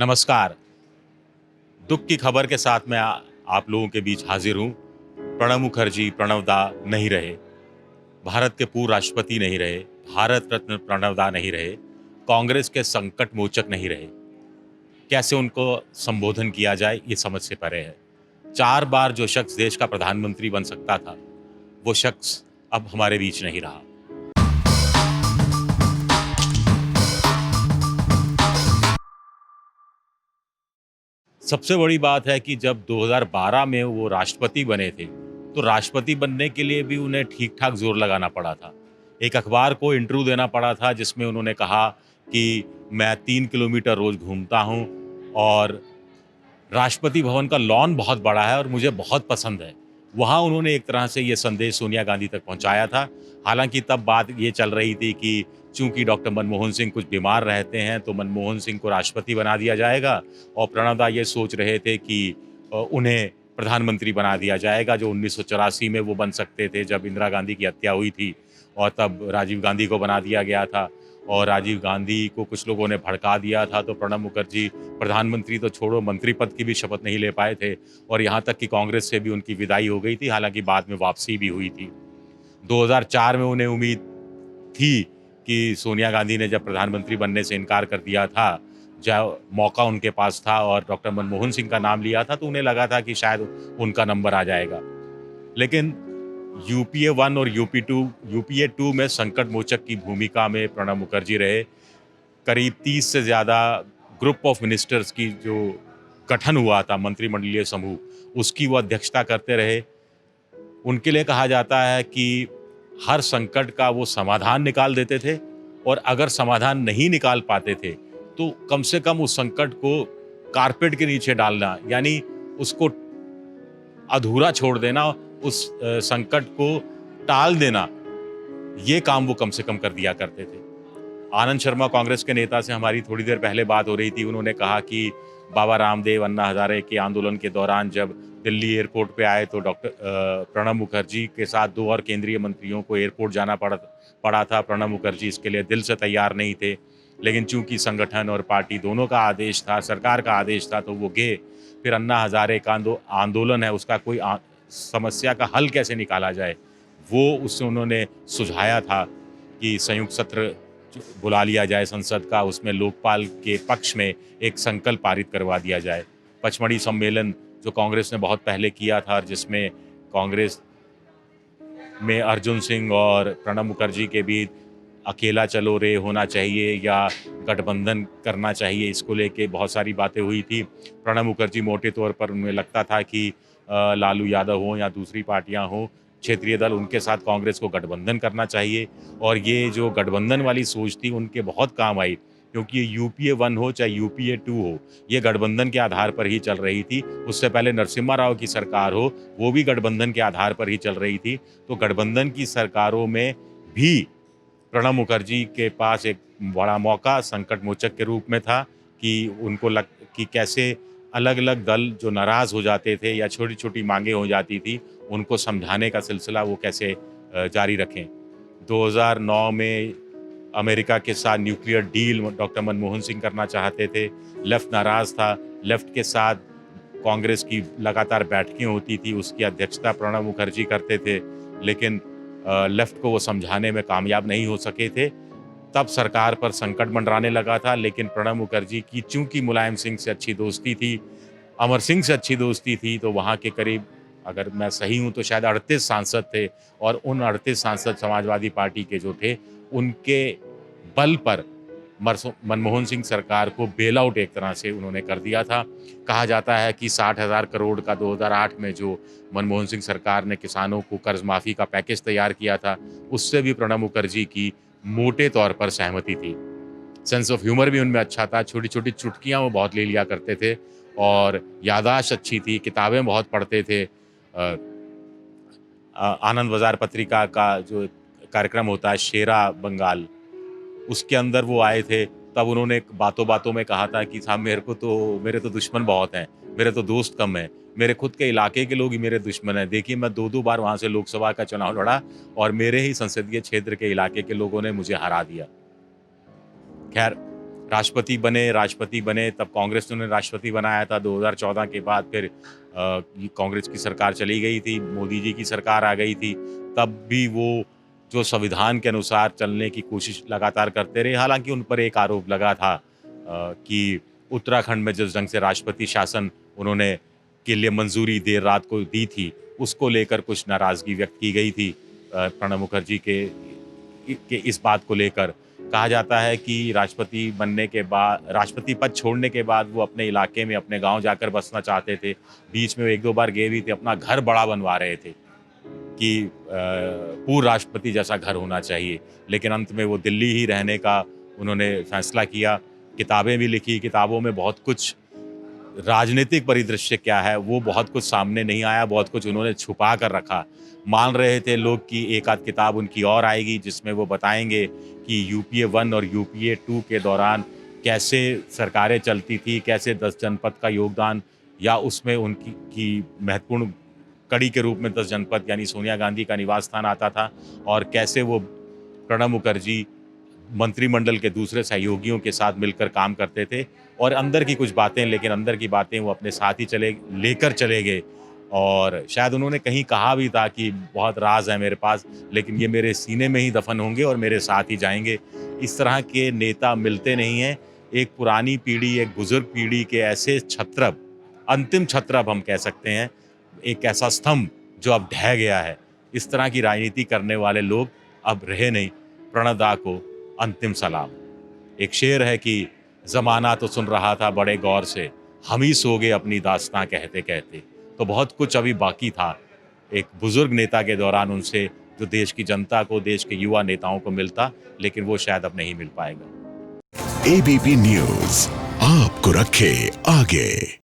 नमस्कार। दुख की खबर के साथ मैं आप लोगों के बीच हाजिर हूँ। प्रणब मुखर्जी प्रणव दा नहीं रहे, भारत के पूर्व राष्ट्रपति नहीं रहे, भारत रत्न प्रणव दा नहीं रहे, कांग्रेस के संकट मोचक नहीं रहे। कैसे उनको संबोधन किया जाए ये समझ से परे है। 4 बार जो शख्स देश का प्रधानमंत्री बन सकता था, वो शख्स अब हमारे बीच नहीं रहा। सबसे बड़ी बात है कि जब 2012 में वो राष्ट्रपति बने थे, तो राष्ट्रपति बनने के लिए भी उन्हें ठीक-ठाक ज़ोर लगाना पड़ा था। एक अखबार को इंटरव्यू देना पड़ा था जिसमें उन्होंने कहा कि मैं 3 किलोमीटर रोज़ घूमता हूँ और राष्ट्रपति भवन का लॉन बहुत बड़ा है और मुझे बहुत पसंद है। वहाँ उन्होंने एक तरह से ये संदेश सोनिया गांधी तक पहुँचाया था। हालाँकि तब बात ये चल रही थी कि चूँकि डॉक्टर मनमोहन सिंह कुछ बीमार रहते हैं, तो मनमोहन सिंह को राष्ट्रपति बना दिया जाएगा और प्रणब दा ये सोच रहे थे कि उन्हें प्रधानमंत्री बना दिया जाएगा, जो 1984 में वो बन सकते थे, जब इंदिरा गांधी की हत्या हुई थी और तब राजीव गांधी को बना दिया गया था और राजीव गांधी को कुछ लोगों ने भड़का दिया था, तो प्रणब मुखर्जी प्रधानमंत्री तो छोड़ो, मंत्री पद की भी शपथ नहीं ले पाए थे और यहाँ तक कि कांग्रेस से भी उनकी विदाई हो गई थी, हालाँकि बाद में वापसी भी हुई थी। 2004 में उन्हें उम्मीद थी कि सोनिया गांधी ने जब प्रधानमंत्री बनने से इनकार कर दिया था, जब मौका उनके पास था और डॉक्टर मनमोहन सिंह का नाम लिया था, तो उन्हें लगा था कि शायद उनका नंबर आ जाएगा। लेकिन यूपीए 1 और यूपीए 2 में संकट मोचक की भूमिका में प्रणब मुखर्जी रहे। करीब 30 से ज़्यादा ग्रुप ऑफ मिनिस्टर्स की जो गठन हुआ था मंत्रिमंडलीय समूह, उसकी वो अध्यक्षता करते रहे। उनके लिए कहा जाता है कि हर संकट का वो समाधान निकाल देते थे और अगर समाधान नहीं निकाल पाते थे, तो कम से कम उस संकट को कारपेट के नीचे डालना, यानी उसको अधूरा छोड़ देना, उस संकट को टाल देना, ये काम वो कम से कम कर दिया करते थे। आनंद शर्मा कांग्रेस के नेता से हमारी थोड़ी देर पहले बात हो रही थी। उन्होंने कहा कि बाबा रामदेव, अन्ना हज़ारे के आंदोलन के दौरान जब दिल्ली एयरपोर्ट पे आए, तो डॉक्टर प्रणब मुखर्जी के साथ 2 और केंद्रीय मंत्रियों को एयरपोर्ट जाना पड़ा था। प्रणब मुखर्जी इसके लिए दिल से तैयार नहीं थे, लेकिन चूंकि संगठन और पार्टी दोनों का आदेश था, सरकार का आदेश था, तो वो गए। फिर अन्ना हज़ारे का आंदोलन है, उसका कोई समस्या का हल कैसे निकाला जाए, वो उससे उन्होंने सुझाया था कि संयुक्त सत्र बुला लिया जाए संसद का, उसमें लोकपाल के पक्ष में एक संकल्प पारित करवा दिया जाए। पचमढ़ी सम्मेलन जो कांग्रेस ने बहुत पहले किया था और जिसमें कांग्रेस में अर्जुन सिंह और प्रणब मुखर्जी के बीच अकेला चलो रे होना चाहिए या गठबंधन करना चाहिए, इसको लेके बहुत सारी बातें हुई थी। प्रणब मुखर्जी मोटे तौर पर उन्हें लगता था कि लालू यादव हों या दूसरी पार्टियां हों, क्षेत्रीय दल, उनके साथ कांग्रेस को गठबंधन करना चाहिए और ये जो गठबंधन वाली सोच थी उनके बहुत काम आई, क्योंकि ये यूपीए 1 हो चाहे यूपीए 2 हो, ये गठबंधन के आधार पर ही चल रही थी। उससे पहले नरसिम्हा राव की सरकार हो, वो भी गठबंधन के आधार पर ही चल रही थी। तो गठबंधन की सरकारों में भी प्रणब मुखर्जी के पास एक बड़ा मौका संकट मोचक के रूप में था कि उनको कि कैसे अलग-अलग दल जो नाराज़ हो जाते थे या छोटी-छोटी मांगें हो जाती थी, उनको समझाने का सिलसिला वो कैसे जारी रखें। 2009 में अमेरिका के साथ nuclear deal doctor Manmohan Singh करना चाहते थे। लेफ्ट नाराज़ था, लेफ्ट के साथ कांग्रेस की लगातार बैठकें होती थी, उसकी अध्यक्षता प्रणब मुखर्जी करते थे, लेकिन लेफ्ट को वो समझाने में कामयाब नहीं हो सके थे। तब सरकार पर संकट मंडराने लगा था, लेकिन प्रणब मुखर्जी की चूंकि मुलायम सिंह से अच्छी दोस्ती थी, अमर सिंह से अच्छी दोस्ती थी, तो वहाँ के करीब, अगर मैं सही हूँ तो शायद 38 सांसद थे और उन 38 सांसद समाजवादी पार्टी के जो थे, उनके बल पर मनमोहन सिंह सरकार को बेल आउट एक तरह से उन्होंने कर दिया था। कहा जाता है कि 60,000 करोड़ का 2008 में जो मनमोहन सिंह सरकार ने किसानों को कर्ज माफ़ी का पैकेज तैयार किया था, उससे भी प्रणब मुखर्जी की मोटे तौर पर सहमति थी। सेंस ऑफ ह्यूमर भी उनमें अच्छा था, छोटी-छोटी चुटकियाँ वो बहुत ले लिया करते थे और याददाश्त अच्छी थी, किताबें बहुत पढ़ते थे। आनंद बाज़ार पत्रिका का जो कार्यक्रम होता है शेरा बंगाल, उसके अंदर वो आए थे, तब उन्होंने बातों-बातों में कहा था कि साहब मेरे तो दुश्मन बहुत हैं, मेरे तो दोस्त कम हैं, मेरे खुद के इलाके के लोग ही मेरे दुश्मन हैं। देखिए मैं 2-2 बार वहाँ से लोकसभा का चुनाव लड़ा और मेरे ही संसदीय क्षेत्र के इलाके के लोगों ने मुझे हरा दिया। खैर, राष्ट्रपति बने तब कांग्रेस ने उन्हें राष्ट्रपति बनाया था। 2014 के बाद फिर ये कांग्रेस की सरकार चली गई थी, मोदी जी की सरकार आ गई थी। तब भी वो जो संविधान के अनुसार चलने की कोशिश लगातार करते रहे। हालाँकि उन पर एक आरोप लगा था कि उत्तराखंड में जिस ढंग से राष्ट्रपति शासन उन्होंने के लिए मंजूरी देर रात को दी थी, उसको लेकर कुछ नाराज़गी व्यक्त की गई थी प्रणब मुखर्जी के इस बात को लेकर। कहा जाता है कि राष्ट्रपति पद छोड़ने के बाद वो अपने इलाके में, अपने गाँव जाकर बसना चाहते थे। बीच में वो 1-2 बार गए भी थे, अपना घर बड़ा बनवा रहे थे कि पूर्व राष्ट्रपति जैसा घर होना चाहिए। लेकिन अंत में वो दिल्ली ही रहने का उन्होंने फैसला किया। किताबें भी लिखी, किताबों में बहुत कुछ राजनीतिक परिदृश्य क्या है, वो बहुत कुछ सामने नहीं आया, बहुत कुछ उन्होंने छुपा कर रखा। मान रहे थे लोग कि एक आध किताब उनकी और आएगी, जिसमें वो बताएँगे कि यूपीए 1 और यूपीए 2 के दौरान कैसे सरकारें चलती थी, कैसे 10 जनपद का योगदान या उसमें उनकी महत्वपूर्ण कड़ी के रूप में 10 जनपद यानी सोनिया गांधी का निवास स्थान आता था और कैसे वो प्रणब मुखर्जी मंत्रिमंडल के दूसरे सहयोगियों के साथ मिलकर काम करते थे और अंदर की कुछ बातें, लेकिन अंदर की बातें वो अपने साथ ही लेकर चले गए। और शायद उन्होंने कहीं कहा भी था कि बहुत राज है मेरे पास, लेकिन ये मेरे सीने में ही दफन होंगे और मेरे साथ ही जाएंगे। इस तरह के नेता मिलते नहीं हैं। एक पुरानी पीढ़ी, एक बुजुर्ग पीढ़ी के ऐसे छत्रप, अंतिम छत्रप हम कह सकते हैं, एक ऐसा स्तंभ जो अब ढह गया है। इस तरह की राजनीति करने वाले लोग अब रहे नहीं। प्रणब दा को अंतिम सलाम। एक शेर है कि ज़माना तो सुन रहा था बड़े गौर से, हम ही सो गए अपनी दास्तां कहते कहते। तो बहुत कुछ अभी बाकी था। एक बुजुर्ग नेता के दौरान उनसे जो देश की जनता को, देश के युवा नेताओं को मिलता, लेकिन वो शायद अब नहीं मिल पाएगा। एबीपी न्यूज़ आपको रखे आगे।